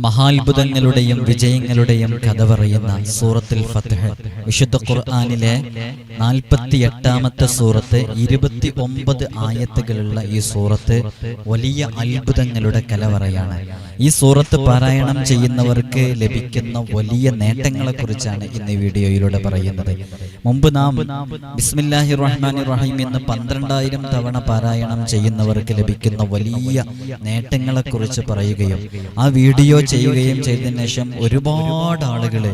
മഹാത്ഭുതങ്ങളുടെയും വിജയങ്ങളുടെയും കഥ പറയുന്ന സൂറത്തുൽ ഫത്ഹ്, വിശുദ്ധ ഖുർആനിലെ 48-ാമത്തെ സൂറത്ത്, 29 ആയത്തുകളുള്ള ഈ സൂറത്ത് വലിയ അത്ഭുതങ്ങളുടെ കലവറയാണ്. ഈ സൂറത്ത് പാരായണം ചെയ്യുന്നവർക്ക് ലഭിക്കുന്ന വലിയ നേട്ടങ്ങളെക്കുറിച്ചാണ് ഇന്ന് ഈ വീഡിയോയിലൂടെ പറയുന്നത്. മുമ്പ് നാം ബിസ്മില്ലാഹിർ റഹ്മാനിർ റഹീം എന്ന് 12,000 തവണ പാരായണം ചെയ്യുന്നവർക്ക് ലഭിക്കുന്ന വലിയ നേട്ടങ്ങളെക്കുറിച്ച് പറയുകയും ആ വീഡിയോ ചെയ്യുകയും ചെയ്തതിനു ശേഷം ഒരുപാട് ആളുകൾ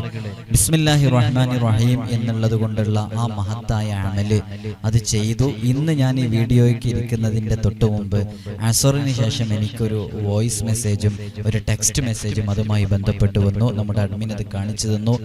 ബിസ്മില്ലാഹിർ റഹ്മാനിർ റഹീം എന്നുള്ളത് കൊണ്ടുള്ള ആ മഹത്തായ അമല് അത് ചെയ്തു. ഇന്ന് ഞാൻ ഈ വീഡിയോയ്ക്ക് ഇരിക്കുന്നതിൻ്റെ തൊട്ട് മുമ്പ് അസറിന് ശേഷം എനിക്കൊരു വോയിസ് മെസ്സേജും ഒരു ടെക്സ്റ്റ് മെസ്സേജും അതുമായി ബന്ധപ്പെട്ട് വന്നു. നമ്മുടെ അഡ്മിൻ അത് കാണിച്ചു തന്നു.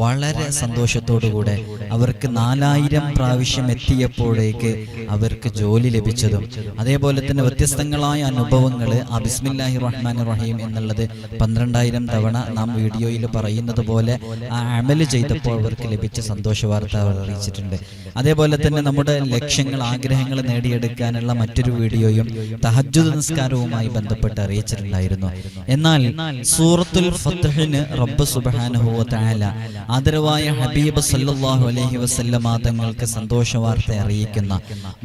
വളരെ സന്തോഷത്തോടുകൂടെ അവർക്ക് 4000 പ്രാവശ്യം എത്തിയപ്പോഴേക്ക് അവർക്ക് ജോലി ലഭിച്ചതും, അതേപോലെ തന്നെ വ്യത്യസ്തങ്ങളായ അനുഭവങ്ങൾ ആ ബിസ്മില്ലാഹിർ റഹ്മാനിർ റഹീം എന്നുള്ളത് 12,000 തവണ നാം വീഡിയോയിൽ പറയുന്നത് പോലെ ആ അമല് ചെയ്തപ്പോൾ അവർക്ക് ലഭിച്ച സന്തോഷ വാർത്ത അവർ അറിയിച്ചിട്ടുണ്ട്. അതേപോലെ തന്നെ നമ്മുടെ ലക്ഷ്യങ്ങൾ, ആഗ്രഹങ്ങൾ നേടിയെടുക്കാനുള്ള മറ്റൊരു വീഡിയോയും തഹജ്ജുദ് നിസ്കാരവുമായി ബന്ധപ്പെട്ട് അറിയിച്ചിട്ടുണ്ടായിരുന്നു. എന്നാൽ സൂറത്തുൽ ഫത്ഹിന് റബ്ബ് സുബ്ഹാനഹു വ തആല ആദരവായ ഹബീബ് സല്ലല്ലാഹു അലൈഹി വസല്ലമ തങ്ങൾക്ക് സന്തോഷ വാർത്ത അറിയിക്കുന്ന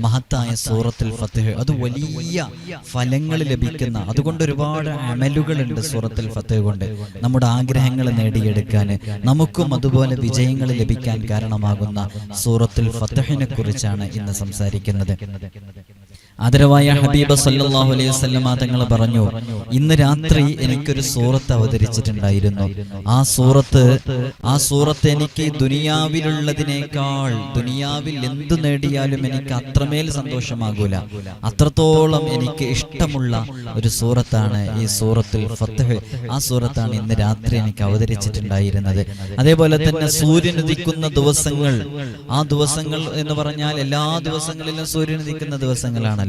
മഹത്തായ സൂറത്തുൽ ഫത്ഹ്, അത് വലിയ ഫലങ്ങൾ ലഭിക്കുന്ന, അതുകൊണ്ട് ഒരുപാട് അമലുകളുണ്ട് സൂറത്തുൽ ഫത്ഹ് കൊണ്ട്. നമ്മുടെ ആഗ്രഹങ്ങൾ നേടിയെടുക്കാൻ, നമുക്കും അതുപോലെ വിജയങ്ങൾ ലഭിക്കാൻ കാരണമാകുന്ന സൂറത്തുൽ ഫത്ഹിനെ കുറിച്ചാണ് ഇന്ന് സംസാരിക്കുന്നത്. ആദരവായ ഹബീബ് സല്ലല്ലാഹു അലൈഹി വസല്ലമ തങ്ങൾ പറഞ്ഞു, ഇന്ന് രാത്രി എനിക്കൊരു സൂറത്ത് അവതരിച്ചിട്ടുണ്ടായിരുന്നു. ആ സൂറത്ത് എനിക്ക് ദുനിയാവിലുള്ളതിനേക്കാൾ, ദുനിയാവിൽ എന്തു നേടിയാലും എനിക്ക് അത്രമേൽ സന്തോഷമാകൂല, അത്രത്തോളം എനിക്ക് ഇഷ്ടമുള്ള ഒരു സൂറത്താണ് ഈ സൂറത്തുൽ ഫത്ഹ്. ആ സൂറത്താണ് ഇന്ന് രാത്രി എനിക്ക് അവതരിച്ചിട്ടുണ്ടായിരുന്നത്. അതേപോലെ തന്നെ സൂര്യൻ ഉദിക്കുന്ന ദിവസങ്ങൾ, ആ ദിവസങ്ങൾ എന്ന് പറഞ്ഞാൽ എല്ലാ ദിവസങ്ങളിലും സൂര്യൻ ഉദിക്കുന്ന ദിവസങ്ങളാണ്.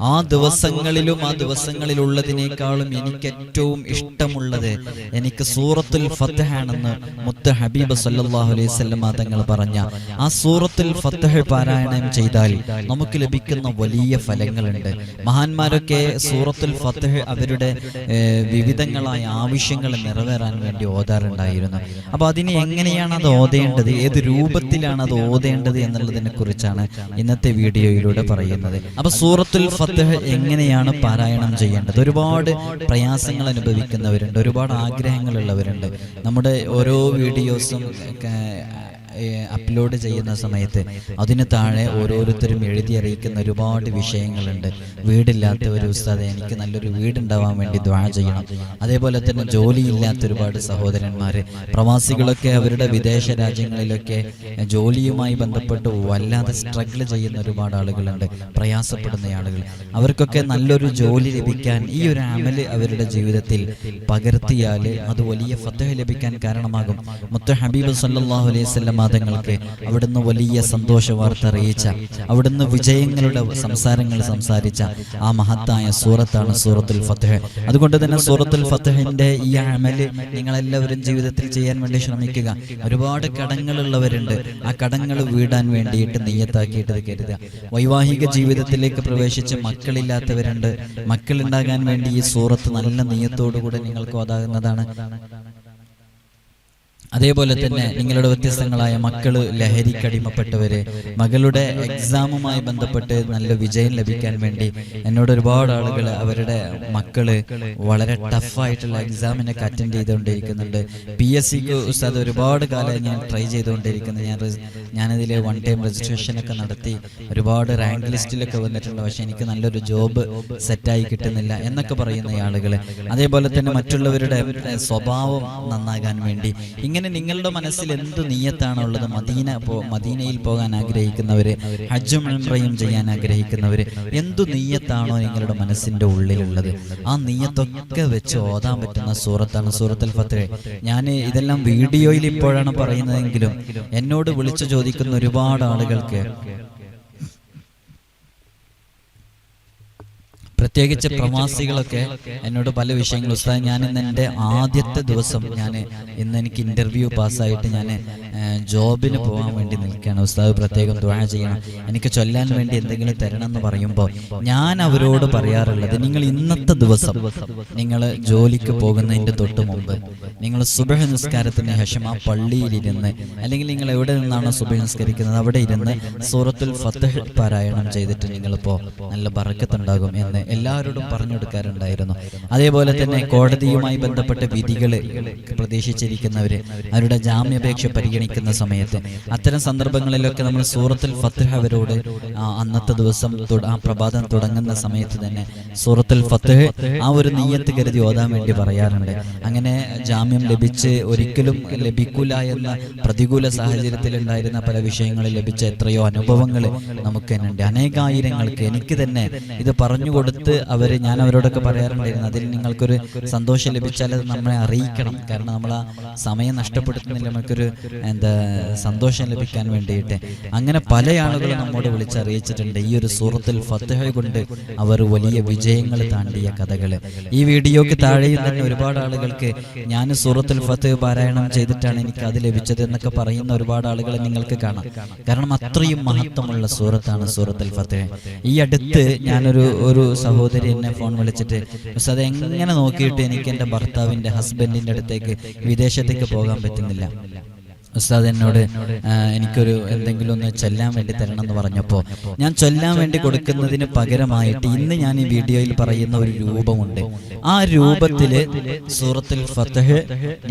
ആ ദിവസങ്ങളിലും ആ ദിവസങ്ങളിലുള്ളതിനേക്കാളും എനിക്ക് ഏറ്റവും ഇഷ്ടമുള്ളത് എനിക്ക് സൂറത്തുൽ ഫത്ഹ് ആണെന്ന് മുത്ത് ഹബീബ് സല്ലല്ലാഹു അലൈഹി വസല്ലമ തങ്ങൾ പറഞ്ഞ ആ സൂറത്തുൽ ഫത്ഹ് പാരായണം ചെയ്താൽ നമുക്ക് ലഭിക്കുന്ന വലിയ ഫലങ്ങളുണ്ട്. മഹാന്മാരൊക്കെ സൂറത്തുൽ ഫത്ഹ് അവരുടെ വിവിധങ്ങളായ ആവശ്യങ്ങൾ നിറവേറാൻ വേണ്ടി ഓതാറുണ്ടായിരുന്നു. അപ്പൊ അതിന് എങ്ങനെയാണ് അത് ഓതേണ്ടത്, ഏത് രൂപത്തിലാണ് അത് ഓതേണ്ടത് എന്നുള്ളതിനെ കുറിച്ചാണ് ഇന്നത്തെ വീഡിയോയിലൂടെ പറയുന്നത്. അപ്പൊ സൂറത്തുൽ ഫത്ഹ് എങ്ങനെയാണ് പാരായണം ചെയ്യേണ്ടത്? ഒരുപാട് പ്രയാസങ്ങൾ അനുഭവിക്കുന്നവരുണ്ട്, ഒരുപാട് ആഗ്രഹങ്ങളുള്ളവരുണ്ട്. നമ്മുടെ ഓരോ വീഡിയോസും അപ്ലോഡ് ചെയ്യുന്ന സമയത്ത് അതിന് താഴെ ഓരോരുത്തരും എഴുതി അറിയിക്കുന്ന ഒരുപാട് വിഷയങ്ങളുണ്ട്. വീടില്ലാത്ത ഒരു ഉസ്താദെ, എനിക്ക് നല്ലൊരു വീടുണ്ടാവാൻ വേണ്ടി ദുആ ചെയ്യണം. അതേപോലെ തന്നെ ജോലിയില്ലാത്ത ഒരുപാട് സഹോദരന്മാര്, പ്രവാസികളൊക്കെ അവരുടെ വിദേശ രാജ്യങ്ങളിലൊക്കെ ജോലിയുമായി ബന്ധപ്പെട്ട് വല്ലാതെ സ്ട്രഗിൾ ചെയ്യുന്ന ഒരുപാട് ആളുകളുണ്ട്, പ്രയാസപ്പെടുന്ന ആളുകൾ. അവർക്കൊക്കെ നല്ലൊരു ജോലി ലഭിക്കാൻ ഈ ഒരു അമല് അവരുടെ ജീവിതത്തിൽ പകർത്തിയാൽ അത് വലിയ ഫത്ഹ് ലഭിക്കാൻ കാരണമാകും. മുത്ത് ഹബീബ് സല്ലല്ലാഹു അലൈഹി വസല്ലമ തങ്ങൾക്ക് അവിടുന്ന് വലിയ സന്തോഷ വാർത്ത അറിയിച്ച, അവിടുന്ന് വിജയങ്ങളുടെ സംസാരങ്ങൾ സംസാരിച്ച ആ മഹത്തായ സൂറത്താണ് സൂറത്തുൽ ഫത്ഹ്. അതുകൊണ്ട് തന്നെ സൂറത്തുൽ ഫത്ഹിന്റെ ഈ അമല് നിങ്ങളെല്ലാവരും ജീവിതത്തിൽ ചെയ്യാൻ വേണ്ടി ശ്രമിക്കുക. ഒരുപാട് കടങ്ങളുള്ളവരുണ്ട്, ആ കടങ്ങൾ വീടാൻ വേണ്ടിയിട്ട് നിയ്യത്താക്കിയിട്ട് കരുതുക. വൈവാഹിക ജീവിതത്തിലേക്ക് പ്രവേശിച്ച് മക്കളില്ലാത്തവരുണ്ട്, മക്കളുണ്ടാകാൻ വേണ്ടി ഈ സൂറത്ത് നല്ല നിയ്യത്തോടുകൂടെ നിങ്ങൾക്ക് ഓതാകുന്നതാണ്. അതേപോലെ തന്നെ നിങ്ങളുടെ വ്യത്യസ്തങ്ങളായ മക്കള് ലഹരിക്കടിമപ്പെട്ടവര്, മകളുടെ എക്സാമുമായി ബന്ധപ്പെട്ട് നല്ല വിജയം ലഭിക്കാൻ വേണ്ടി എന്നോട് ഒരുപാട് ആളുകൾ അവരുടെ മക്കള് വളരെ ടഫായിട്ടുള്ള എക്സാമിനൊക്കെ അറ്റൻഡ് ചെയ്തുകൊണ്ടിരിക്കുന്നുണ്ട്. PSCക്ക് ഉസ്താദ് ഒരുപാട് കാലം ഞാൻ ട്രൈ ചെയ്തുകൊണ്ടിരിക്കുന്നത്. ഞാനതിൽ 1 ടൈം രജിസ്ട്രേഷനൊക്കെ നടത്തി ഒരുപാട് റാങ്ക് ലിസ്റ്റിലൊക്കെ വന്നിട്ടുണ്ട്, പക്ഷെ എനിക്ക് നല്ലൊരു ജോബ് സെറ്റായി കിട്ടുന്നില്ല എന്നൊക്കെ പറയുന്ന ആളുകൾ. അതേപോലെ തന്നെ മറ്റുള്ളവരുടെ സ്വഭാവം നന്നാകാൻ വേണ്ടി, ഇങ്ങനെ നിങ്ങളുടെ മനസ്സിൽ എന്ത് നിയ്യത്താണുള്ളത്, മദീനയിൽ പോകാൻ ആഗ്രഹിക്കുന്നവര്, ഹജ്ജും ഉംറയും ചെയ്യാൻ ആഗ്രഹിക്കുന്നവര്, എന്തു നിയ്യത്താണോ നിങ്ങളുടെ മനസ്സിന്റെ ഉള്ളിലുള്ളത്, ആ നിയ്യത്തൊക്കെ വെച്ച് ഓതാൻ പറ്റുന്ന സൂറത്താണ് സൂറത്തുൽ ഫത്ഹ്. ഞാൻ ഇതെല്ലാം വീഡിയോയിൽ ഇപ്പോഴാണ് പറയുന്നതെങ്കിലും എന്നോട് വിളിച്ചു ചോദിക്കുന്ന ഒരുപാട് ആളുകൾക്ക് പ്രത്യേകിച്ച് പ്രവാസികളൊക്കെ എന്നോട് പല വിഷയങ്ങളും, ഉസ്താദ് ഞാൻ ഇന്ന് എൻ്റെ ആദ്യത്തെ ദിവസം ഇന്ന് എനിക്ക് ഇന്റർവ്യൂ പാസ്സായിട്ട് ഞാൻ ജോബിന് പോകാൻ വേണ്ടി നിൽക്കുകയാണ്, ഉസ്താദ് പ്രത്യേകം ദുആ ചെയ്യണം, എനിക്ക് ചൊല്ലാൻ വേണ്ടി എന്തെങ്കിലും തരണം എന്ന് പറയുമ്പോൾ ഞാൻ അവരോട് പറയാറുള്ളത്, നിങ്ങൾ ഇന്നത്തെ ദിവസം നിങ്ങൾ ജോലിക്ക് പോകുന്നതിൻ്റെ തൊട്ട് മുമ്പ് നിങ്ങൾ സുബ്ഹ് നിസ്കാരത്തിന് ശേഷം ആ പള്ളിയിലിരുന്ന്, അല്ലെങ്കിൽ നിങ്ങൾ എവിടെ നിന്നാണോ സുബ്ഹ് നിസ്കരിക്കുന്നത് അവിടെ ഇരുന്ന് സൂറത്തുൽ ഫത്ഹ് പാരായണം ചെയ്തിട്ട് നിങ്ങളിപ്പോൾ നല്ല ബറക്കത്തുണ്ടാകും എന്ന് എല്ലാവരോടും പറഞ്ഞു കൊടുക്കാറുണ്ടായിരുന്നു. അതേപോലെ തന്നെ കോടതിയുമായി ബന്ധപ്പെട്ട വിധികൾ പ്രതീക്ഷിച്ചിരിക്കുന്നവര് അവരുടെ ജാമ്യാപേക്ഷ പരിഗണിക്കുന്ന സമയത്ത് അത്തരം സന്ദർഭങ്ങളിലൊക്കെ നമ്മൾ സൂറത്തുൽ ഫത്ഹ് അവരോട് അന്നത്തെ ദിവസം ആ പ്രഭാതം തുടങ്ങുന്ന സമയത്ത് തന്നെ സൂറത്തുൽ ഫത്ഹ് ആ ഒരു നിയ്യത്ത് കരുതി ഓതാൻ വേണ്ടി പറയാറുണ്ട്. അങ്ങനെ ജാമ്യം ലഭിച്ച് ഒരിക്കലും ലഭിക്കൂല എന്ന പ്രതികൂല സാഹചര്യത്തിൽ ഉണ്ടായിരുന്ന പല വിഷയങ്ങളിൽ ലഭിച്ച എത്രയോ അനുഭവങ്ങൾ നമുക്ക് തന്നെ ഉണ്ട്. അനേകായിരങ്ങൾക്ക് എനിക്ക് തന്നെ ഇത് പറഞ്ഞു കൊടുത്ത് ഞാൻ അവരോടൊക്കെ പറയാറുണ്ടായിരുന്നു, അതിൽ നിങ്ങൾക്കൊരു സന്തോഷം ലഭിച്ചാൽ അത് നമ്മളെ അറിയിക്കണം. കാരണം നമ്മൾ ആ സമയം നഷ്ടപ്പെടുത്തുന്നില്ല, നമുക്കൊരു സന്തോഷം ലഭിക്കാൻ വേണ്ടിയിട്ട്. അങ്ങനെ പല ആളുകളും നമ്മോട് വിളിച്ചറിയിച്ചിട്ടുണ്ട് ഈ ഒരു സൂറത്തുൽ ഫത്ഹ് കൊണ്ട് അവർ വലിയ വിജയങ്ങൾ താണ്ടിയ കഥകൾ. ഈ വീഡിയോക്ക് താഴെയും തന്നെ ഒരുപാട് ആളുകൾക്ക് ഞാൻ സൂറത്തുൽ ഫത്ഹ് പാരായണം ചെയ്തിട്ടാണ് എനിക്ക് അത് ലഭിച്ചത് എന്നൊക്കെ പറയുന്ന ഒരുപാട് ആളുകളെ നിങ്ങൾക്ക് കാണാം. കാരണം അത്രയും മഹത്വമുള്ള സൂറത്താണ് സൂറത്തുൽ ഫത്ഹ്. ഈ അടുത്ത് ഞാനൊരു സഹോദരി എന്നെ ഫോൺ വിളിച്ചിട്ട്, അത് എങ്ങനെ നോക്കിയിട്ട് എനിക്ക് എൻ്റെ ഭർത്താവിൻ്റെ ഹസ്ബൻഡിൻ്റെ അടുത്തേക്ക് വിദേശത്തേക്ക് പോകാൻ പറ്റുന്നില്ല, ഉസ്താദ് എന്നോട് എനിക്കൊരു എന്തെങ്കിലും ഒന്ന് ചൊല്ലാൻ വേണ്ടി തരണം എന്ന് പറഞ്ഞപ്പോൾ ഞാൻ ചൊല്ലാൻ വേണ്ടി കൊടുക്കുന്നതിന് പകരമായിട്ട് ഇന്ന് ഞാൻ ഈ വീഡിയോയിൽ പറയുന്ന ഒരു രൂപമുണ്ട്. ആ രൂപത്തില് സൂറത്തുൽ ഫത്ഹ്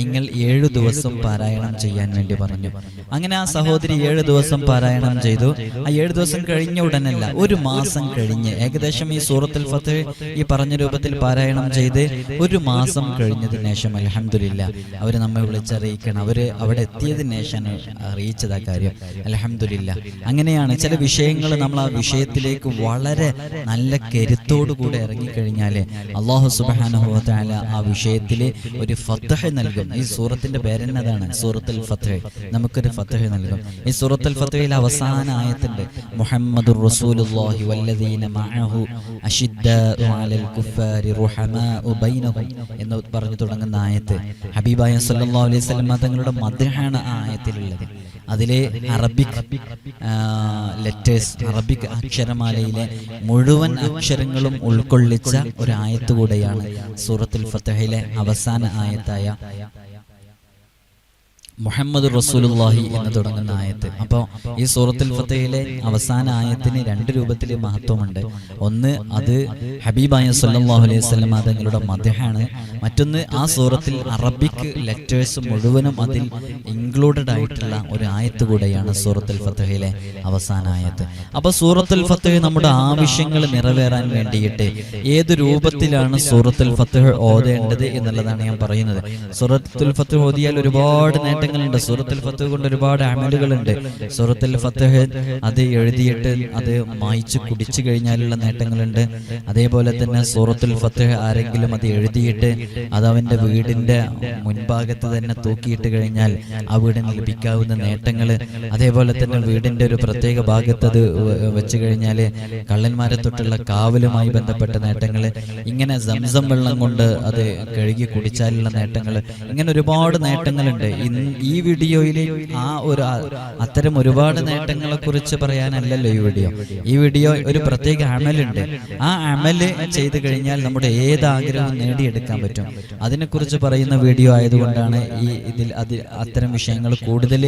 നിങ്ങൾ 7 ദിവസം പാരായണം ചെയ്യാൻ വേണ്ടി പറഞ്ഞു. അങ്ങനെ ആ സഹോദരി 7 ദിവസം പാരായണം ചെയ്തു. ആ 7 ദിവസം കഴിഞ്ഞ ഉടനല്ല, 1 മാസം കഴിഞ്ഞ് ഏകദേശം ഈ സൂറത്തുൽ ഫത്ഹ് ഈ പറഞ്ഞ രൂപത്തിൽ പാരായണം ചെയ്ത് 1 മാസം കഴിഞ്ഞതിന് ശേഷം അൽഹംദുലില്ലാ അവര് നമ്മെ വിളിച്ചറിയിക്കണം, അവര് അവിടെ എത്തിയതിന് അറിയിച്ചതാ കാര്യം. അൽഹംദുലില്ലാ. അങ്ങനെയാണ് ചില വിഷയങ്ങൾ നമ്മൾ ആ വിഷയത്തിലേക്ക് വളരെ നല്ല കരുത്തോടുകൂടെ ഇറങ്ങിക്കഴിഞ്ഞാൽ അല്ലാഹു സുബ്ഹാനഹു വ തആല ആ വിഷയത്തിൽ ഒരു ഫത്ഹ് നൽകും. ഈ സൂറത്തിന്റെ പേരെന്നതാണ്, സൂറത്തുൽ ഫത്ഹ്. നമുക്കൊരു ഫത്ഹ് നൽകും. ഈ സൂറത്തുൽ ഫത്ഹിലെ അവസാന ആയത്തുണ്ട്, മുഹമ്മദുർ റസൂലുള്ളാഹി വല്ലദീന മഅഹു അശിദ്ദാഉ അലൽ കുഫാരി റുഹമാഉ ബൈനഹും എന്ന് പറഞ്ഞു തുടങ്ങുന്ന ആയത്ത് ഹബീബായ സല്ലല്ലാഹു അലൈഹി വസല്ലം തങ്ങളുടെ മദ്ഹാണ് ആയത്തിലുള്ളത്. അതിലെ അറബിക് ലെറ്റേഴ്സ്, അറബിക് അക്ഷരമാലയിലെ മുഴുവൻ അക്ഷരങ്ങളും ഉൾക്കൊള്ളിച്ച ഒരു ആയത്ത് കൂടെയാണ് സൂറത്തുൽ ഫത്ഹിലെ അവസാന ആയത്തായ മുഹമ്മദ് റസൂലുള്ളാഹി എന്ന് തുടങ്ങുന്ന ആയത്ത്. അപ്പോൾ ഈ സൂറത്തുൽ ഫത്ഹിലെ അവസാന ആയത്തിന് 2 രൂപത്തിൽ മഹത്വമുണ്ട്. ഒന്ന്, അത് ഹബീബായ സല്ലല്ലാഹു അലൈഹി വസല്ലം തങ്ങളുടെ മദ്ഹാണ്. മറ്റൊന്ന്, ആ സൂറത്തിൽ അറബിക് ലെറ്റേഴ്സ് മുഴുവനും അതിൽ ഇൻക്ലൂഡഡ് ആയിട്ടുള്ള ഒരു ആയത്ത് കൂടെയാണ് സൂറത്തുൽ ഫത്ഹിലെ അവസാന ആയത്ത്. അപ്പോൾ സൂറത്തുൽ ഫത്ഹ് നമ്മുടെ ആവശ്യങ്ങൾ നിറവേറാൻ വേണ്ടിയിട്ട് ഏത് രൂപത്തിലാണ് സൂറത്തുൽ ഫത്ഹ് ഓതേണ്ടത് എന്നുള്ളതാണ് ഞാൻ പറയുന്നത്. സൂറത്തുൽ ഫത്ഹ് ഓതിയാൽ ഒരുപാട് നേട്ടങ്ങളുണ്ട്. സൂറത്തുൽ ഫത്ഹ് കൊണ്ട് ഒരുപാട് അമലുകളുണ്ട്. സൂറത്തുൽ ഫത്ഹ് അത് എഴുതിയിട്ട് അത് മായ്ച്ചു കുടിച്ചു കഴിഞ്ഞാലുള്ള നേട്ടങ്ങളുണ്ട്. അതേപോലെ തന്നെ സൂറത്തുൽ ഫത്ഹ് ആരെങ്കിലും അത് എഴുതിയിട്ട് അത് അവന്റെ വീടിന്റെ മുൻഭാഗത്ത് തന്നെ തൂക്കിയിട്ട് കഴിഞ്ഞാൽ ആ വീടിന് ലഭിക്കാവുന്ന നേട്ടങ്ങൾ, അതേപോലെ തന്നെ വീടിന്റെ ഒരു പ്രത്യേക ഭാഗത്ത് അത് വെച്ച് കഴിഞ്ഞാൽ കള്ളന്മാരെ തൊട്ടുള്ള കാവലുമായി ബന്ധപ്പെട്ട നേട്ടങ്ങൾ, ഇങ്ങനെ സംസം വെള്ളം കൊണ്ട് അത് കഴുകി കുടിച്ചാലുള്ള നേട്ടങ്ങൾ, ഇങ്ങനെ ഒരുപാട് നേട്ടങ്ങളുണ്ട്. ഈ വീഡിയോയിൽ അത്തരം ഒരുപാട് നേട്ടങ്ങളെ കുറിച്ച് പറയാനല്ലല്ലോ ഈ വീഡിയോ ഒരു പ്രത്യേക അമലുണ്ട്. ആ അമല് ചെയ്തു കഴിഞ്ഞാൽ നമ്മുടെ ഏത് ആഗ്രഹവും നേടിയെടുക്കാൻ പറ്റും. അതിനെക്കുറിച്ച് പറയുന്ന വീഡിയോ ആയതുകൊണ്ടാണ് അത്തരം വിഷയങ്ങൾ കൂടുതൽ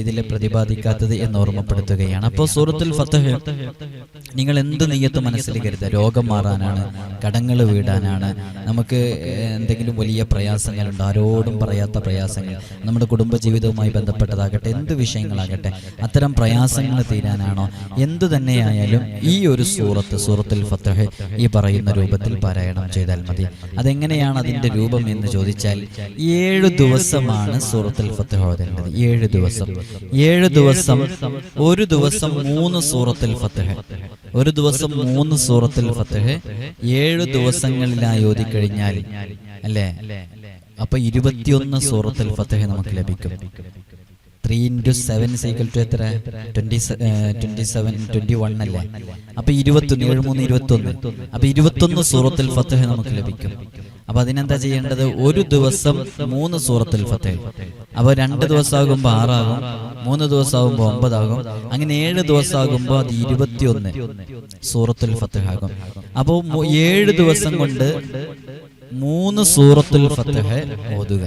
ഇതിൽ പ്രതിപാദിക്കാത്തത് എന്ന് ഓർമ്മപ്പെടുത്തുകയാണ്. അപ്പോൾ സൂറത്തുൽ ഫത്ഹ് നിങ്ങൾ എന്ത് നിയ്യത്ത് മനസ്സിൽ കരുതുക, രോഗം മാറാനാണ്, കടങ്ങൾ വീടാനാണ്, നമുക്ക് എന്തെങ്കിലും വലിയ പ്രയാസങ്ങളുണ്ട്, ആരോടും പറയാത്ത പ്രയാസങ്ങൾ, നമ്മുടെ കുടുംബജീവിതവുമായി ബന്ധപ്പെട്ടതാകട്ടെ, എന്ത് വിഷയങ്ങളാകട്ടെ, അത്തരം പ്രയാസങ്ങൾ തീരാനാണോ, എന്തു തന്നെയായാലും ഈ ഒരു സൂറത്തുൽ ഫത്ഹ് ഈ പറയുന്ന രൂപത്തിൽ പാരായണം ചെയ്താൽ മതി. അതെങ്ങനെയാണ് അതിന്റെ രൂപം എന്ന് ചോദിച്ചാൽ 7 ദിവസമാണ് സൂറത്തുൽ ഫത്ഹ് ഓതേണ്ടത്. 7 ദിവസം, 7 ദിവസം, ഒരു ദിവസം 3 സൂറത്തുൽ ഫത്ഹ്, ഒരു ദിവസം 3 സൂറത്തുൽ ഫത്ഹ് 7 ദിവസങ്ങളിലായി ഓതിക്കഴിഞ്ഞാൽ അല്ലേ, അപ്പൊ 21 സൂറത്തുൽ ഫത്ഹ് നമുക്ക് ലഭിക്കും. 3 into 7 is equal to എത്ര? 21 അല്ലേ? അപ്പൊ 21, 7 3 21. അപ്പൊ 21 സൂറത്തുൽ ഫത്ഹ് നമുക്ക് ലഭിക്കും. അപ്പൊ അതിനെന്താ ചെയ്യേണ്ടത്? ഒരു ദിവസം 3 സൂറത്തുൽ ഫത്ഹ്. അപ്പൊ 2 ദിവസമാകുമ്പോൾ 6 ആകും, 3 ദിവസമാകുമ്പോൾ 9 ആകും, അങ്ങനെ 7 ദിവസമാകുമ്പോൾ അത് 21 സൂറത്തുൽ ഫത്ഹ് ആകും. അപ്പൊ 7 ദിവസം കൊണ്ട് 3 സൂറത്തുൽ ഫത്ഹ് ഓതുക.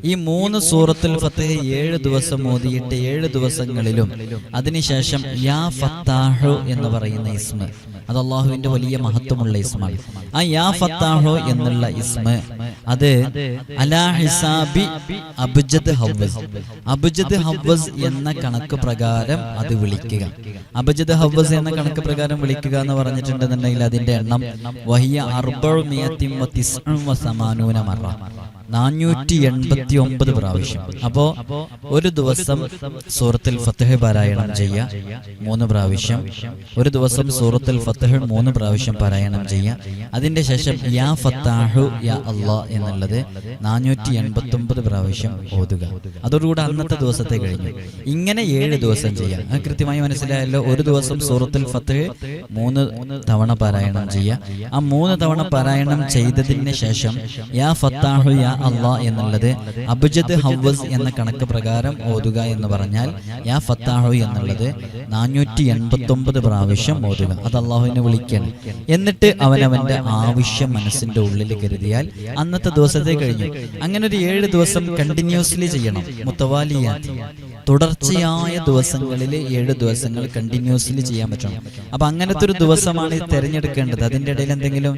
ഈ 3 സൂറത്തുൽ ഫത്ഹ് 7 ദിവസം ഓതിയിട്ട് 7 ദിവസങ്ങളിലും അതിനുശേഷം യാ ഫത്താഹു എന്ന് പറയുന്ന ഇസ്മ, അത് അള്ളാഹുവിന്റെ വലിയ മഹത്വമുള്ള ഇസ്മാണ്. ആ യാ ഫത്താഹു എന്നുള്ള ഇസ്മ അത് അലാ ഹിസാബി അബ്ജദ് ഹവ്വസ്, അബ്ജദ് ഹവ്വസ് എന്ന കണക്ക് പ്രകാരം അത് വിളിക്കുക. അബ്ജദ് ഹവ്വസ് എന്ന കണക്ക് പ്രകാരം വിളിക്കുക എന്ന് പറഞ്ഞിട്ടുണ്ടെന്നുണ്ടെങ്കിൽ അതിന്റെ എണ്ണം വഹിയ 489 മറ, 489 പ്രാവശ്യം. അപ്പോ ഒരു ദിവസം സൂറത്തുൽ ഫത്ഹ് പാരായണം ചെയ്യുക 3 പ്രാവശ്യം, ഒരു ദിവസം സൂറത്തുൽ ഫത്ഹ് 3 പ്രാവശ്യം പാരായണം ചെയ്യുക. അതിന്റെ ശേഷം യാ ഫത്താഹു യാ അല്ലാഹ് എന്നുള്ളത് 489 പ്രാവശ്യം ഓതുക. അതോടുകൂടി അന്നത്തെ ദിവസത്തെ കഴിഞ്ഞു. ഇങ്ങനെ 7 ദിവസം ചെയ്യാം. കൃത്യമായി മനസ്സിലായല്ലോ. ഒരു ദിവസം സൂറത്തുൽ ഫത്ഹ് 3 തവണ പാരായണം ചെയ്യുക. ആ 3 തവണ പാരായണം ചെയ്തതിന് ശേഷം യാ ഫത്താഹു യാ അല്ലാഹ് എന്നുള്ളത് അബ്ജദ് ഹവ്വസ് എന്ന കണക്ക് പ്രകാരം ഓതുക എന്ന് പറഞ്ഞാൽ യാ ഫത്താഹു എന്നുള്ളത് 489 പ്രാവശ്യം ഓതുക. അത് അള്ളാഹുവിനെ വിളിക്കണം. എന്നിട്ട് അവനവന്റെ ആവശ്യം മനസ്സിന്റെ ഉള്ളിൽ കരുതിയാൽ അന്നത്തെ ദിവസത്തെ കഴിഞ്ഞു. അങ്ങനെ ഒരു 7 ദിവസം കണ്ടിന്യൂസ്ലി ചെയ്യണം. മുത്തവാലിയാത്തി, തുടർച്ചയായ ദിവസങ്ങളിൽ 7 ദിവസങ്ങൾ കണ്ടിന്യൂസ്ലി ചെയ്യാൻ പറ്റണം. അപ്പൊ അങ്ങനത്തെ ഒരു ദിവസമാണ് തിരഞ്ഞെടുക്കേണ്ടത്. അതിൻ്റെ ഇടയിൽ എന്തെങ്കിലും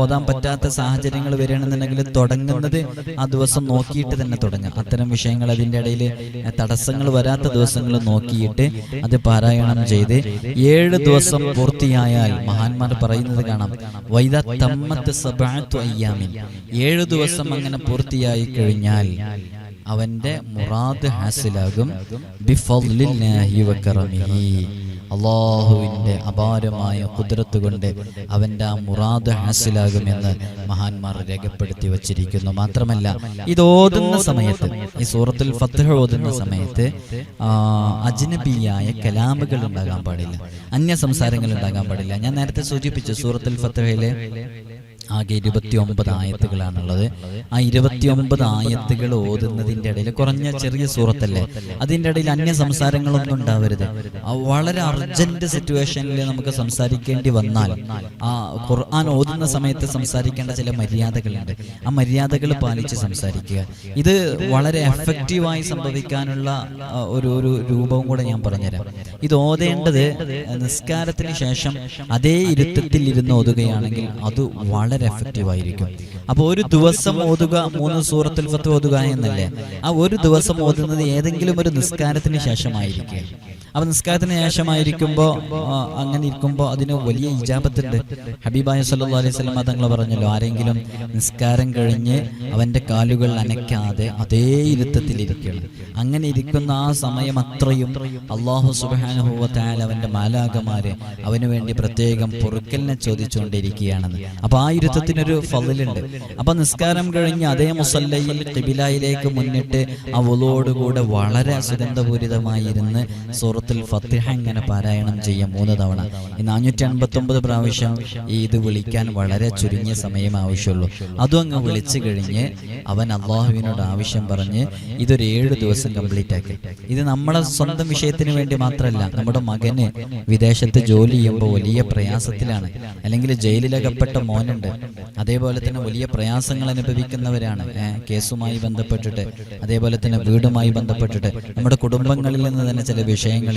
ഓതാൻ പറ്റാത്ത സാഹചര്യങ്ങൾ വരികയാണെന്നുണ്ടെങ്കിൽ തുടങ്ങുന്നത് ആ ദിവസം നോക്കിയിട്ട് തന്നെ തുടങ്ങാം. അത്തരം വിഷയങ്ങൾ അതിൻ്റെ ഇടയിൽ തടസ്സങ്ങൾ വരാത്ത ദിവസങ്ങൾ നോക്കിയിട്ട് അത് പാരായണം ചെയ്ത് 7 ദിവസം പൂർത്തിയായാൽ മഹാന്മാർ പറയുന്നത് കാണാം, വൈദ തമ്മത്ത് സബഅത്തു അയ്യാമിൻ, 7 ദിവസം അങ്ങനെ പൂർത്തിയായി കഴിഞ്ഞാൽ അവന്റെ മുറാദ് ഹാസിലാകും. ബിഫദ്ലില്ലാഹി വകറമിഹി, അള്ളാഹുവിന്റെ അപാരമായ ഖുദ്റത്ത് കൊണ്ട് അവന്റെ ആ മുറാദ് ഹാസിലാകുമെന്ന് മഹാന്മാർ രേഖപ്പെടുത്തി വച്ചിരിക്കുന്നു. മാത്രമല്ല ഇത് ഓതുന്ന സമയത്ത്, ഈ സൂറത്തുൽ ഫത്ഹ് ഓതുന്ന സമയത്ത് അജ്നബിയായ കലാമുകൾ ഉണ്ടാകാൻ പാടില്ല, അന്യ സംസാരങ്ങൾ ഉണ്ടാകാൻ പാടില്ല. ഞാൻ നേരത്തെ സൂചിപ്പിച്ചു സൂറത്തുൽ ഫത്ഹിലെ ആകെ 29 ആയത്തുകളാണുള്ളത്. ആ 29 ആയത്തുകൾ ഓതുന്നതിൻ്റെ ഇടയിൽ, കുറഞ്ഞ ചെറിയ സൂറത്തല്ലേ, അതിൻ്റെ ഇടയിൽ അന്യ സംസാരങ്ങളൊന്നും ഉണ്ടാവരുത്. വളരെ അർജന്റ് സിറ്റുവേഷനിൽ നമുക്ക് സംസാരിക്കേണ്ടി വന്നാൽ ആ ഖുർആൻ ഓതുന്ന സമയത്ത് സംസാരിക്കേണ്ട ചില മര്യാദകളുണ്ട്. ആ മര്യാദകൾ പാലിച്ച് സംസാരിക്കുക. ഇത് വളരെ എഫക്റ്റീവായി സംഭവിക്കാനുള്ള ഒരു രൂപവും കൂടെ ഞാൻ പറഞ്ഞുതരാം. ഇത് ഓതേണ്ടത് നിസ്കാരത്തിന് ശേഷം അതേ ഇരുത്തത്തിൽ ഇരുന്ന് ഓതുകയാണെങ്കിൽ അത് വളരെ എഫക്റ്റീവ് ആയിരിക്കും. അപ്പൊ ഒരു ദിവസം ഓതുക 3 സൂറത്തുൽ ഫത്ഹ് ഓതുക എന്നല്ലേ, ആ ഒരു ദിവസം ഓതുന്നത് ഏതെങ്കിലും ഒരു നിസ്കാരത്തിന് ശേഷമായിരിക്കും. അപ്പൊ നിസ്കാരത്തിന് ശേഷമായിരിക്കുമ്പോൾ അങ്ങനെ ഇരിക്കുമ്പോൾ അതിന് വലിയ ഇജാബത്തുണ്ട്. ഹബീബായ സല്ലല്ലാഹു അലൈഹി വസല്ലം തങ്ങൾ പറഞ്ഞല്ലോ, ആരെങ്കിലും നിസ്കാരം കഴിഞ്ഞ് അവന്റെ കാലുകൾ അനക്കാതെ അതേ ഇരുത്തത്തിലിരിക്കണം. അങ്ങനെ ഇരിക്കുന്ന ആ സമയം അത്രയും അല്ലാഹു സുബ്ഹാനഹു വ തആല അവന്റെ മാലാഖമാരെ അവന് വേണ്ടി പ്രത്യേകം പൊറുക്കലിനെ ചോദിച്ചുകൊണ്ടിരിക്കുകയാണെന്ന്. അപ്പൊ ആ ഇരുത്തത്തിനൊരു ഫളിലുണ്ട്. അപ്പൊ നിസ്കാരം കഴിഞ്ഞ് അതേ മുസല്ലയിൽ ഖിബിലയിലേക്ക് മുന്നിട്ട് ആ വുളൂയോടുകൂടെ വളരെ സുഗന്ധപൂരിതമായി ഇരുന്ന് സൂറത്തുൽ ഫത്ഹ ഇങ്ങനെ പാരായണം ചെയ്യാം 3 തവണ. ഈ 489 പ്രാവശ്യം ഇത് വിളിക്കാൻ വളരെ ചുരുങ്ങിയ സമയം ആവശ്യമുള്ളൂ. അതും അങ്ങ് വിളിച്ചു കഴിഞ്ഞ് അവൻ അള്ളാഹുവിനോട് ആവശ്യം പറഞ്ഞ് ഇതൊരു 7 ദിവസം കംപ്ലീറ്റ് ആക്കി. ഇത് നമ്മളെ സ്വന്തം വിഷയത്തിന് വേണ്ടി മാത്രമല്ല, നമ്മുടെ മകന് വിദേശത്ത് ജോലി ചെയ്യുമ്പോൾ വലിയ പ്രയാസത്തിലാണ്, അല്ലെങ്കിൽ ജയിലിലകപ്പെട്ട മോനുണ്ട്, അതേപോലെ തന്നെ വലിയ പ്രയാസങ്ങൾ അനുഭവിക്കുന്നവരാണ് കേസുമായി ബന്ധപ്പെട്ടിട്ട്, അതേപോലെ തന്നെ വീടുമായി ബന്ധപ്പെട്ടിട്ട്, നമ്മുടെ കുടുംബങ്ങളിൽ നിന്ന് തന്നെ ചില വിഷയങ്ങളിൽ,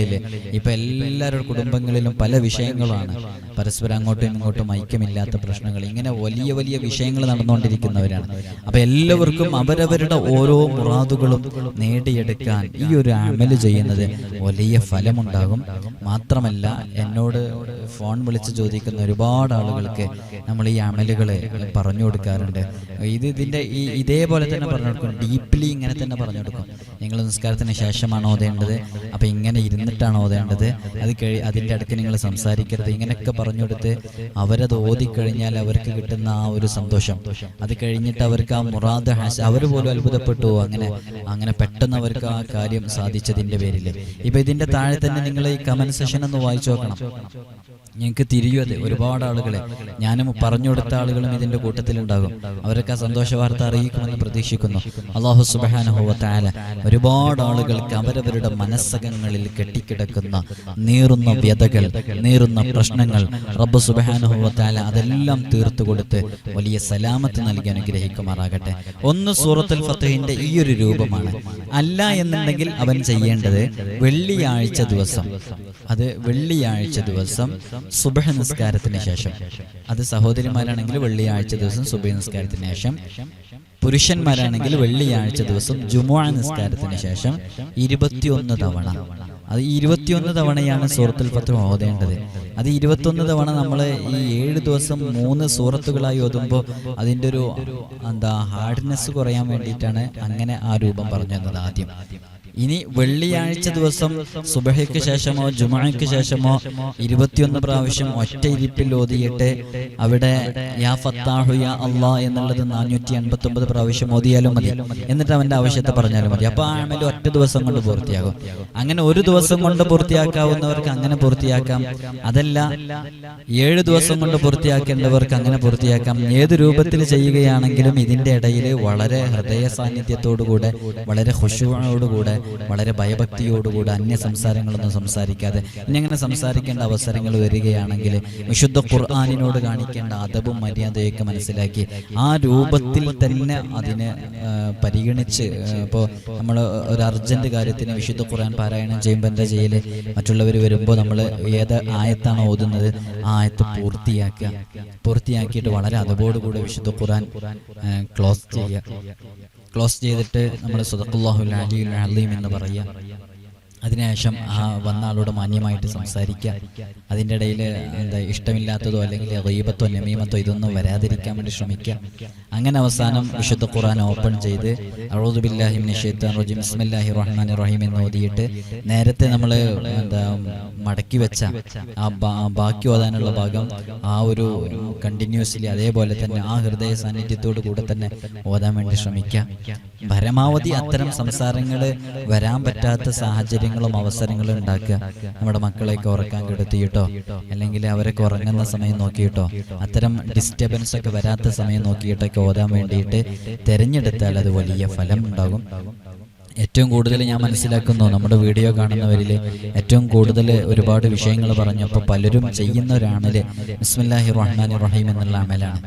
ഇപ്പൊ എല്ലാവരുടെ കുടുംബങ്ങളിലും പല വിഷയങ്ങളാണ്, പരസ്പരം അങ്ങോട്ടും ഇങ്ങോട്ടും ഐക്യമില്ലാത്ത പ്രശ്നങ്ങൾ, ഇങ്ങനെ വലിയ വലിയ വിഷയങ്ങൾ നടന്നുകൊണ്ടിരിക്കുന്നവരാണ്. അപ്പൊ എല്ലാവർക്കും അവരവരുടെ ഓരോ മുറാദുകളും നേടിയെടുക്കാൻ ഈ ഒരു അമല് ചെയ്യുന്നത് വലിയ ഫലമുണ്ടാകും. മാത്രമല്ല എന്നോട് ഫോൺ വിളിച്ച് ചോദിക്കുന്ന ഒരുപാട് ആളുകൾക്ക് നമ്മൾ ഈ അമലുകളെ പറഞ്ഞു കൊടുക്കാറുണ്ട്. ഇതിന്റെ ഇതേപോലെ തന്നെ പറഞ്ഞു കൊടുക്കും, ഡീപ്ലി ഇങ്ങനെ തന്നെ പറഞ്ഞു കൊടുക്കും. നിങ്ങൾ നിസ്കാരത്തിന് ശേഷമാണ് ഓതേണ്ടത്, അപ്പൊ ഇങ്ങനെ ഇരുന്നിട്ടാണ് ഓതേണ്ടത്, അതിന്റെ അടുക്ക് നിങ്ങൾ സംസാരിക്കരുത്, ഇങ്ങനെയൊക്കെ പറഞ്ഞു കൊടുത്ത് അവരത് ഓതിക്കഴിഞ്ഞാൽ അവർക്ക് കിട്ടുന്ന ആ ഒരു സന്തോഷം, അത് കഴിഞ്ഞിട്ട് അവർക്ക് ആ മുറാദ് അവർ പോലും അത്ഭുതപ്പെട്ടു. അങ്ങനെ പെട്ടെന്ന് അവർക്ക് ആ കാര്യം സാധിച്ചതിന്റെ പേരിൽ. ഇപ്പൊ ഇതിന്റെ താഴെ തന്നെ നിങ്ങൾ ഈ കമന്റ് സെഷൻ ഒന്ന് വായിച്ചു നോക്കണം. ഞങ്ങൾക്ക് തിരിയുന്നത് ഒരുപാട് ആളുകളെ ഞാനും പറഞ്ഞു കൊടുത്ത ആളുകളും ഇതിന്റെ കൂട്ടത്തിലുണ്ടാകും. അവരൊക്കെ ആ സന്തോഷ വാർത്ത അറിയിക്കുമെന്ന് പ്രതീക്ഷിക്കുന്നു. അല്ലാഹു സുബ്ഹാനഹു വ തആല ഒരുപാട് ആളുകൾക്ക് അവരവരുടെ മനസ്സകങ്ങളിൽ കെട്ടിക്കിടക്കുന്ന നീറുന്ന വ്യതകൾ, നീറുന്ന പ്രശ്നങ്ങൾ റബ്ബ് സുബ്ഹാനഹു വ തആല അതെല്ലാം തീർത്തു കൊടുത്ത് വലിയ സലാമത്ത് നൽകി അനുഗ്രഹിക്കുമാറാകട്ടെ. ഒന്ന് സൂറത്തുൽ ഫത്ഹിന്റെ ഈ ഒരു രൂപമാണ്. അല്ല എന്നുണ്ടെങ്കിൽ അവൻ ചെയ്യേണ്ടത് വെള്ളിയാഴ്ച ദിവസം, അത് വെള്ളിയാഴ്ച ദിവസം സുബ്ഹ് നിസ്കാരത്തിന് ശേഷം, അത് സഹോദരിമാരാണെങ്കിൽ വെള്ളിയാഴ്ച ദിവസം സുബ്ഹ് നിസ്കാരത്തിന് ശേഷം, പുരുഷന്മാരാണെങ്കിൽ വെള്ളിയാഴ്ച ദിവസം ജുമുഅ നിസ്കാരത്തിന് ശേഷം 21 തവണ, അത് 21 തവണയാണ് സൂറത്തുൽ ഫത്ഹ് ഓതേണ്ടത്. അത് 21 തവണ നമ്മൾ ഈ 7 ദിവസം 3 സൂറത്തുകളായി ഓതുമ്പോൾ അതിൻ്റെ ഒരു ഹാർഡ്നെസ് കുറയാൻ വേണ്ടിയിട്ടാണ് അങ്ങനെ ആ രൂപം പറഞ്ഞു തന്നത് ആദ്യം. ഇനി വെള്ളിയാഴ്ച ദിവസം സുബഹയ്ക്ക് ശേഷമോ ജുമുഅയ്ക്ക് ശേഷമോ 21 പ്രാവശ്യം ഒറ്റ ഇരിപ്പിൽ ഓതിയിട്ട് അവിടെ യാ ഫത്താഹു യാ അല്ലാഹ് എന്നുള്ളത് 489 പ്രാവശ്യം ഓതിയാലും മതി. എന്നിട്ട് അവന്റെ ആവശ്യത്തെ പറഞ്ഞാലും മതി. അപ്പൊ ആ അമൽ ഒറ്റ ദിവസം കൊണ്ട് പൂർത്തിയാകും. അങ്ങനെ ഒരു ദിവസം കൊണ്ട് പൂർത്തിയാക്കാവുന്നവർക്ക് അങ്ങനെ പൂർത്തിയാക്കാം. അതല്ല 7 ദിവസം കൊണ്ട് പൂർത്തിയാക്കേണ്ടവർക്ക് അങ്ങനെ പൂർത്തിയാക്കാം. ഏത് രൂപത്തിൽ ചെയ്യുകയാണെങ്കിലും ഇതിന്റെ ഇടയിൽ വളരെ ഹൃദയ സാന്നിധ്യത്തോടുകൂടെ, വളരെ ഖുശൂഅോടുകൂടെ, വളരെ ഭയഭക്തിയോടുകൂടെ അന്യ സംസാരങ്ങളൊന്നും സംസാരിക്കാതെ, ഇനി അങ്ങനെ സംസാരിക്കേണ്ട അവസരങ്ങൾ വരികയാണെങ്കിൽ വിശുദ്ധ ഖുർആനിനോട് കാണിക്കേണ്ട അദബും മര്യാദയൊക്കെ മനസ്സിലാക്കി ആ രൂപത്തിൽ തന്നെ അതിനെ പരിഗണിച്ച്, ഇപ്പോൾ നമ്മൾ ഒരു അർജന്റ് കാര്യത്തിന് വിശുദ്ധ ഖുർആൻ പാരായണം ചെയ്യുമ്പോൾ എന്താ ചെയ്യല്? മറ്റുള്ളവർ വരുമ്പോൾ നമ്മൾ ഏത് ആയത്താണോ ഓതുന്നത് ആ ആയത്ത് പൂർത്തിയാക്കിയിട്ട് വളരെ അദബോടുകൂടെ വിശുദ്ധ ഖുർആൻ ക്ലോസ് ചെയ്തിട്ട് നമ്മൾ സദഖല്ലാഹുൽ അലിയുൽ അലീം എന്ന് പറയുക. അതിനുശേഷം ആ വന്ന ആളോട് മാന്യമായിട്ട് സംസാരിക്കുക. അതിൻ്റെ ഇടയിൽ ഇഷ്ടമില്ലാത്തതോ അല്ലെങ്കിൽ ഗീബത്തോ നമീമത്തോ ഇതൊന്നും വരാതിരിക്കാൻ വേണ്ടി ശ്രമിക്കുക. അങ്ങനെ അവസാനം വിശുദ്ധ ഖുർആൻ ഓപ്പൺ ചെയ്ത് അഊദു ബില്ലാഹി മിനശ് ശൈത്വാനിർ റജീം ബിസ്മില്ലാഹിർ റഹ്മാനിർ റഹീം എന്ന് ഓതിയിട്ട് നേരത്തെ നമ്മൾ മടക്കി വെച്ച ആ ബാക്കി ഓതാനുള്ള ഭാഗം ആ ഒരു കണ്ടിന്യൂസ്ലി അതേപോലെ തന്നെ ആ ഹൃദയ സാന്നിധ്യത്തോടു കൂടെ തന്നെ ഓതാൻ വേണ്ടി ശ്രമിക്കുക. പരമാവധി അത്തരം സംസാരങ്ങൾ വരാൻ പറ്റാത്ത സാഹചര്യങ്ങളും അവസരങ്ങളും ഉണ്ടാക്കുക. നമ്മുടെ മക്കളെയൊക്കെ ഉറക്കാൻ കിടത്തിയിട്ടോ അല്ലെങ്കിൽ അവരൊക്കെ ഉറങ്ങുന്ന സമയം നോക്കിയിട്ടോ അത്തരം ഡിസ്റ്റർബൻസ് ഒക്കെ വരാത്ത സമയം നോക്കിയിട്ടൊക്കെ ഓതാൻ വേണ്ടിയിട്ട് തിരഞ്ഞെടുത്താൽ അത് വലിയ ഫലം ഉണ്ടാകും. ഏറ്റവും കൂടുതൽ ഞാൻ മനസ്സിലാക്കുന്നു, നമ്മുടെ വീഡിയോ കാണുന്നവരിൽ ഏറ്റവും കൂടുതൽ ഒരുപാട് വിഷയങ്ങൾ പറഞ്ഞപ്പോൾ പലരും ചെയ്യുന്നവരാണില് ബിസ്മില്ലാഹിർ റഹ്മാനിർ റഹീം എന്നുള്ള അമലാണ്.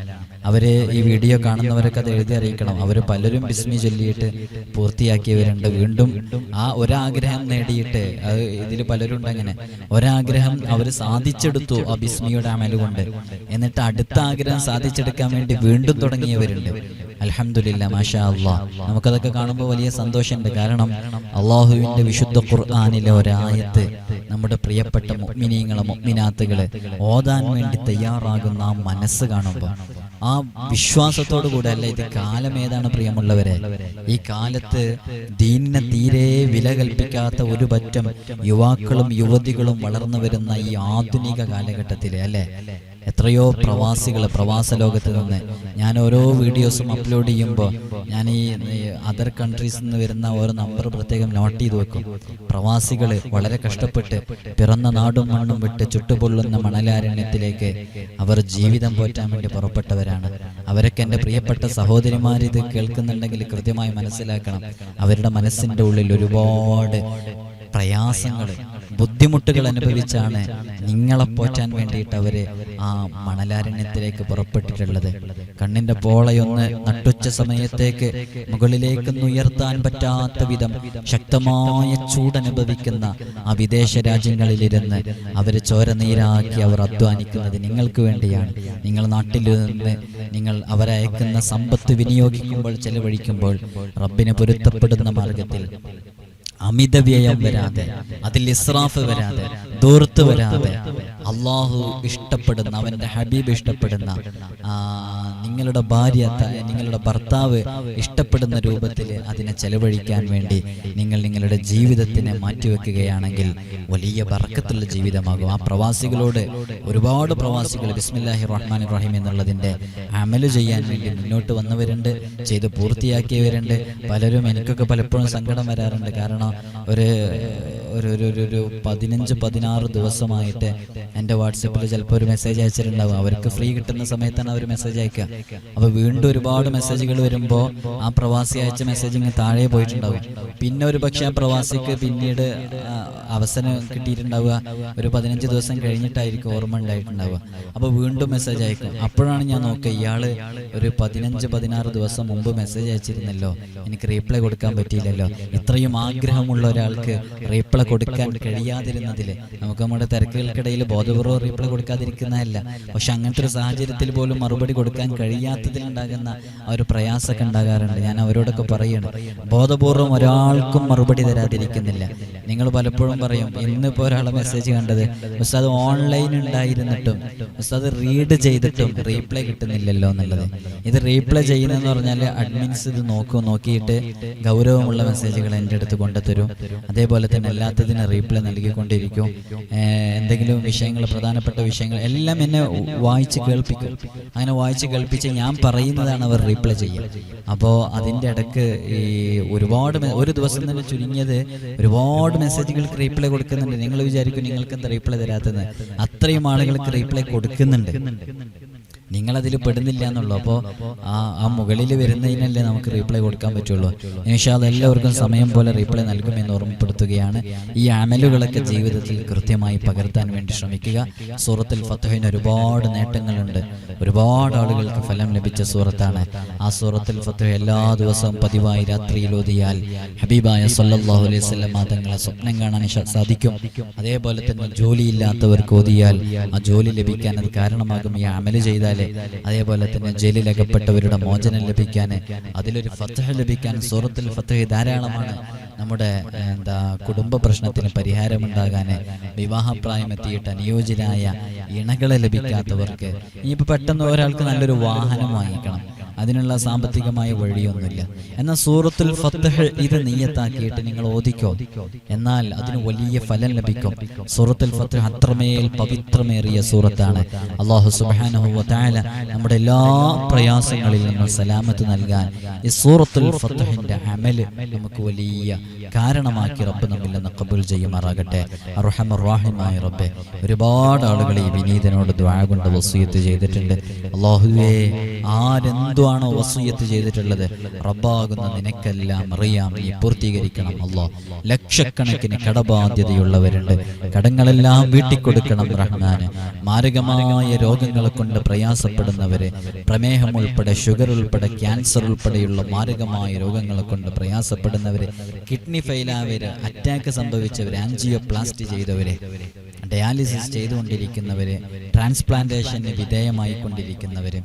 അവര് ഈ വീഡിയോ കാണുന്നവരൊക്കെ അത് എഴുതി അറിയിക്കണം. അവർ പലരും ബിസ്മി ചൊല്ലിയിട്ട് പൂർത്തിയാക്കിയവരുണ്ട്. വീണ്ടും ആ ഒരാഗ്രഹം നേടിയിട്ട്, അത് ഇതിൽ പലരുണ്ട് അങ്ങനെ ഒരാഗ്രഹം അവർ സാധിച്ചെടുത്തു ആ ബിസ്മിയുടെ അമൽ കൊണ്ട്. എന്നിട്ട് അടുത്ത ആഗ്രഹം സാധിച്ചെടുക്കാൻ വേണ്ടി വീണ്ടും തുടങ്ങിയവരുണ്ട്. അൽഹംദുലില്ലാ, മാഷാ അല്ലാഹ്. നമുക്കതൊക്കെ കാണുമ്പോൾ വലിയ സന്തോഷമുണ്ട്. കാരണം അള്ളാഹുവിന്റെ വിശുദ്ധ ഖുർആനിലെ ഒരായത്ത് നമ്മുടെ പ്രിയപ്പെട്ട മുഅ്മിനീങ്ങളെ മുഅ്മിനാത്തുകളെ ഓതാൻ വേണ്ടി തയ്യാറാകുന്ന ആ മനസ്സ് കാണുമ്പോൾ, ആ വിശ്വാസത്തോടു കൂടെ അല്ല, ഇത് കാലം ഏതാണ് പ്രിയമുള്ളവരെ? ഈ കാലത്ത് ദീനിനെ തീരെ വില കൽപ്പിക്കാത്ത ഒരു പറ്റം യുവാക്കളും യുവതികളും വളർന്നു വരുന്ന ഈ ആധുനിക കാലഘട്ടത്തില് അല്ലെ, എത്രയോ പ്രവാസികൾ പ്രവാസ ലോകത്ത് നിന്ന് ഞാൻ ഓരോ വീഡിയോസും അപ്ലോഡ് ചെയ്യുമ്പോൾ ഞാൻ ഈ അതർ കൺട്രീസിൽ നിന്ന് വരുന്ന ഓരോ നമ്പർ പ്രത്യേകം നോട്ട് ചെയ്ത് വെക്കും. പ്രവാസികൾ വളരെ കഷ്ടപ്പെട്ട് പിറന്ന നാടും മണ്ണും വിട്ട് ചുട്ടുപൊള്ളുന്ന മണലാരണ്യത്തിലേക്ക് അവർ ജീവിതം പോറ്റാൻ വേണ്ടി പുറപ്പെട്ടവരാണ്. അവരൊക്കെ എൻ്റെ പ്രിയപ്പെട്ട സഹോദരിമാർ ഇത് കേൾക്കുന്നുണ്ടെങ്കിൽ കൃത്യമായി മനസ്സിലാക്കണം, അവരുടെ മനസ്സിൻ്റെ ഉള്ളിൽ ഒരുപാട് പ്രയാസങ്ങൾ ബുദ്ധിമുട്ടുകൾ അനുഭവിച്ചാണ് നിങ്ങളെ പോറ്റാൻ വേണ്ടിയിട്ട് അവര് ആ മണലാരണ്യത്തിലേക്ക് പുറപ്പെട്ടിട്ടുള്ളത്. കണ്ണിന്റെ പോളയൊന്ന് നട്ടുച്ച സമയത്തേക്ക് മുകളിലേക്കൊന്ന് ഉയർത്താൻ പറ്റാത്ത വിധം ശക്തമായ ചൂടനുഭവിക്കുന്ന ആ വിദേശ രാജ്യങ്ങളിലിരുന്ന് അവര് ചോര നീരാക്കി അവർ അധ്വാനിക്കുന്നത് നിങ്ങൾക്ക് വേണ്ടിയാണ്. നിങ്ങൾ നാട്ടിൽ നിന്ന് നിങ്ങൾ അവരയക്കുന്ന സമ്പത്ത് വിനിയോഗിക്കുമ്പോൾ, ചെലവഴിക്കുമ്പോൾ റബ്ബിനെ പൊരുത്തപ്പെടുന്ന മാർഗത്തിൽ അമിത വ്യയം വരാതെ, അതിൽ ഇസ്രാഫ് വരാതെ, ദൂർത്ത് വരാതെ അള്ളാഹു ഇഷ്ടപ്പെടുന്ന, അവൻ്റെ ഹബീബ് ഇഷ്ടപ്പെടുന്ന, നിങ്ങളുടെ ഭാര്യ, നിങ്ങളുടെ ഭർത്താവ് ഇഷ്ടപ്പെടുന്ന രൂപത്തിൽ അതിനെ ചെലവഴിക്കാൻ വേണ്ടി നിങ്ങൾ നിങ്ങളുടെ ജീവിതത്തിനെ മാറ്റിവെക്കുകയാണെങ്കിൽ വലിയ ബർക്കത്തുള്ള ജീവിതമാകും. ആ പ്രവാസികളോട്, ഒരുപാട് പ്രവാസികൾ ബിസ്മില്ലാഹിർ റഹ്മാനിർ റഹീം എന്നുള്ളതിൻ്റെ അമല് ചെയ്യാൻ വേണ്ടി മുന്നോട്ട് വന്നവരുണ്ട്, ചെയ്ത് പൂർത്തിയാക്കിയവരുണ്ട്. പലരും, എനിക്കൊക്കെ പലപ്പോഴും സങ്കടം വരാറുണ്ട്. കാരണം ഒരു 15-16 ദിവസമായിട്ട് എൻ്റെ വാട്സപ്പിൽ ചിലപ്പോൾ ഒരു മെസ്സേജ് അയച്ചിട്ടുണ്ടാവും. അവർക്ക് ഫ്രീ കിട്ടുന്ന സമയത്താണ് അവർ മെസ്സേജ് അയക്കുക. അപ്പോൾ വീണ്ടും ഒരുപാട് മെസ്സേജുകൾ വരുമ്പോൾ ആ പ്രവാസി അയച്ച മെസ്സേജ് ഇങ്ങനെ താഴെ പോയിട്ടുണ്ടാവും. പിന്നെ ഒരു പക്ഷേ ആ പ്രവാസിക്ക് പിന്നീട് അവസരം കിട്ടിയിട്ടുണ്ടാവുക ഒരു 15 ദിവസം കഴിഞ്ഞിട്ടായിരിക്കും ഓർമ്മ ഉണ്ടായിട്ടുണ്ടാവുക. അപ്പോൾ വീണ്ടും മെസ്സേജ് അയക്കും. അപ്പോഴാണ് ഞാൻ നോക്കുക, ഇയാൾ ഒരു 15-16 ദിവസം മുമ്പ് മെസ്സേജ് അയച്ചിരുന്നല്ലോ, എനിക്ക് റീപ്ലൈ കൊടുക്കാൻ പറ്റിയില്ലല്ലോ. ഇത്രയും ആഗ്രഹമുള്ള ഒരാൾക്ക് റീപ്ലൈ കൊടുക്കാൻ കഴിയാതിരുന്നതിൽ നമുക്ക് നമ്മുടെ തിരക്കുകൾക്കിടയിൽ ബോധപൂർവ്വം റീപ്ലൈ കൊടുക്കാതിരിക്കുന്നതല്ല, പക്ഷെ അങ്ങനത്തെ ഒരു സാഹചര്യത്തിൽ പോലും മറുപടി കൊടുക്കാൻ കഴിയാത്തതിലുണ്ടാകുന്ന ആ ഒരു പ്രയാസമൊക്കെ ഉണ്ടാകാറുണ്ട്. ഞാൻ അവരോടൊക്കെ പറയണം, ബോധപൂർവ്വം ഒരാൾക്കും മറുപടി തരാതിരിക്കുന്നില്ല. നിങ്ങൾ പലപ്പോഴും പറയും, ഇന്നിപ്പോൾ ഒരാളെ മെസ്സേജ് കണ്ടത് ഉസ്താദ് ഓൺലൈൻ ഉണ്ടായിരുന്നിട്ടും ഉസ്താദ് റീഡ് ചെയ്തിട്ടും റീപ്ലൈ കിട്ടുന്നില്ലല്ലോ എന്നുള്ളത്. ഇത് റീപ്ലൈ ചെയ്യുന്നതെന്ന് പറഞ്ഞാൽ അഡ്മിൻസ് ഇത് നോക്കിയിട്ട് ഗൗരവമുള്ള മെസ്സേജുകൾ എൻ്റെ അടുത്ത് കൊണ്ടുതരും. അതേപോലെ തന്നെ എല്ലാത്തതിനും റീപ്ലൈ നൽകിക്കൊണ്ടിരിക്കും. എന്തെങ്കിലും വിഷയങ്ങൾ, പ്രധാനപ്പെട്ട വിഷയങ്ങൾ എല്ലാം എന്നെ വായിച്ച് കേൾപ്പിക്കും. അങ്ങനെ വായിച്ച് കേൾപ്പിച്ച് ഞാൻ പറയുന്നതാണ് അവർ റീപ്ലൈ ചെയ്യുക. അപ്പോൾ അതിൻ്റെ ഇടയ്ക്ക് ഈ ഒരുപാട്, ഒരു ദിവസം തന്നെ ചുരുങ്ങിയത് ഒരുപാട് മെസ്സേജുകൾക്ക് റീപ്ലൈ കൊടുക്കുന്നുണ്ട്. നിങ്ങൾ വിചാരിക്കും നിങ്ങൾക്ക് എന്താ റീപ്ലൈ തരാത്തത്? അത്രയും ആളുകൾക്ക് റീപ്ലൈ കൊടുക്കുന്നുണ്ട്, നിങ്ങളതിൽ പെടുന്നില്ല എന്നുള്ളൂ. അപ്പോൾ ആ മുകളിൽ വരുന്നതിനല്ലേ നമുക്ക് റീപ്ലൈ കൊടുക്കാൻ പറ്റുള്ളൂ. ഇൻഷാ അല്ലാഹ് എല്ലാവർക്കും സമയം പോലെ റീപ്ലൈ നൽകുമെന്ന് ഓർമ്മപ്പെടുത്തുകയാണ്. ഈ അമലുകളൊക്കെ ജീവിതത്തിൽ കൃത്യമായി പകർത്താൻ വേണ്ടി ശ്രമിക്കുക. സൂറത്തുൽ ഫത്ഹിന് ഒരുപാട് നേട്ടങ്ങളുണ്ട്, ഒരുപാട് ആളുകൾക്ക് ഫലം ലഭിച്ച സൂറത്താണ്. ആ സൂറത്തുൽ ഫത്ഹ് എല്ലാ ദിവസവും പതിവായി രാത്രിയിൽ ഓതിയാൽ ഹബീബായ സല്ലല്ലാഹു അലൈഹി വസല്ലം തങ്ങളെ സ്വപ്നം കാണാൻ സാധിക്കും. അതേപോലെ തന്നെ ജോലിയില്ലാത്തവർക്ക് ഓതിയാൽ ആ ജോലി ലഭിക്കാൻ അത് കാരണമാകും. ഈ അമല് ചെയ്താൽ അതേപോലെ തന്നെ ജയിലിലകപ്പെട്ടവരുടെ മോചനം ലഭിക്കാൻ, അതിലൊരു ഫത്ഹ് ലഭിക്കാൻ സൂറത്തുൽ ഫത്ഹ് ധാരാളമാണ്. നമ്മുടെ കുടുംബ പ്രശ്നത്തിന് പരിഹാരമുണ്ടാകാൻ, വിവാഹപ്രായം എത്തിയിട്ട് അനുയോജ്യരായ ഇണകളെ ലഭിക്കാത്തവർക്ക്, ഇനിയിപ്പോൾ പെട്ടെന്ന് ഒരാൾക്ക് നല്ലൊരു വാഹനം വാങ്ങിക്കണം, അതിനുള്ള സാമ്പത്തികമായ വഴിയൊന്നുമില്ല, എന്നാൽ സൂറത്തുൽ ഫത്ഹ് ഇത് നിയ്യത്താക്കിയിട്ട് നിങ്ങൾ ഓതിക്കോ, എന്നാൽ അതിന് വലിയ ഫലം ലഭിക്കും. സൂറത്തുൽ ഫത്ഹ് അത്രമേൽ പവിത്രമേറിയ സൂറത്താണ്. അല്ലാഹു സുബ്ഹാനഹു വ തആല നമ്മുടെ എല്ലാ പ്രയാസങ്ങളിൽ നിന്നും സലാമത്ത് നൽകാൻ ഈ സൂറത്തുൽ ഫത്ഹിന്റെ അമൽ നമുക്ക് വലിയ കാരണമാക്കി റബ്ബ് നമ്മിൽ നിന്ന് ഖബൂൽ ചെയ്യുമാറാകട്ടെ. അർഹമർ റഹീമായ റബ്ബേ, ഒരുപാട് ആളുകൾ ഈ വിനീതനോട് ദുആ കൊണ്ട് വസിയത്ത് ചെയ്തിട്ടുണ്ട്. അല്ലാഹുവേ, ആരെന്തുവാണോ വസിയത്ത് ചെയ്തിട്ടുള്ളത് റബ്ബാകുന്ന നിനക്കെല്ലാം അറിയാം, നീ പൂർത്തീകരിക്കണം. അല്ലാഹ്, ലക്ഷക്കണക്കിന് കടബാധ്യതയുള്ളവരുണ്ട്, കടങ്ങളെല്ലാം വീട്ടിക്കൊടുക്കണം റഹ്മാനെ. മാരകമായ രോഗങ്ങളെ കൊണ്ട് പ്രയാസപ്പെടുന്നവര്, പ്രമേഹം ഉൾപ്പെടെ, ഷുഗർ ഉൾപ്പെടെ, ക്യാൻസർ ഉൾപ്പെടെയുള്ള മാരകമായ രോഗങ്ങളെ കൊണ്ട് പ്രയാസപ്പെടുന്നവര്, കിഡ്നി ഫെയിലായവര്, അറ്റാക്ക് സംഭവിച്ചവര്, ആൻജിയോപ്ലാസ്റ്റി ചെയ്തവര്, ഡയാലിസിസ് ചെയ്തുകൊണ്ടിരിക്കുന്നവര്, ട്രാൻസ്പ്ലാന്റേഷന് വിധേയമായി കൊണ്ടിരിക്കുന്നവര്,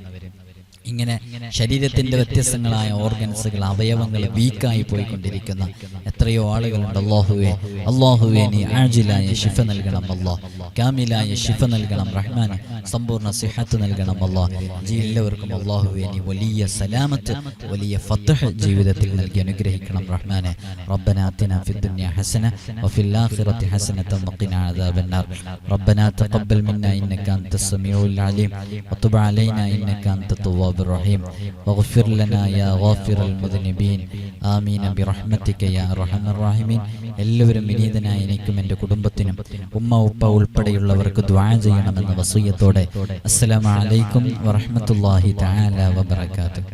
ഇങ്ങനെ ശരീരത്തിന്റെ വ്യത്യസ്തങ്ങളായ ഓർഗൻസുകൾ, അവയവങ്ങൾ വീക്കായി പോയിക്കൊണ്ടിരിക്കുന്ന എത്രയോ ആളുകളുണ്ട്. അല്ലാഹുവേ നീ ആജിലായ ശിഫ നൽകണം. അല്ലാഹ്, കാമിലായ ശിഫ നൽകണം റഹ്മാനെ, സമ്പൂർണ്ണ സിഹത്ത് നൽകണം. അല്ലാഹ്, എല്ലാവർക്കും അല്ലാഹുവേ നീ വലിയ സലാമത്ത്, വലിയ ഫത്ഹ് ജീവിതത്തിൽ നൽകി അനുഗ്രഹിക്കണം റഹ്മാനെ. റബ്ബനാ ആതിനാ ഫിദ്ദുനിയ ഹസന വഫിൽ ആഖിറതി ഹസനത വഖിനാ അദാബന്നാർ. റബ്ബനാ തഖബ്ബൽ മിന്നാ ഇന്നക അൻതസ് സമീഉൽ അലീം വതുബ് അലൈനാ ഇന്നക അൻത തവ്വാബുർ റഹീം വഗ്ഫിർ ലനാ യാ ഗാഫിറൽ മുദ്നിബീൻ ആമീൻ ബിറഹ്മതിക യാ അർഹമർ റഹീമീൻ. എല്ലാവരും വിനീതനായ എനിക്കും എൻ്റെ കുടുംബത്തിനും ഉമ്മ ഉപ്പ ഉൾപ്പെടെയുള്ളവർക്ക് ദുആ ചെയ്യണമെന്ന വസിയത്തോടെ അസ്സലാമു അലൈക്കും വറഹ്മത്തുള്ളാഹി തആല വബറകാതുഹു.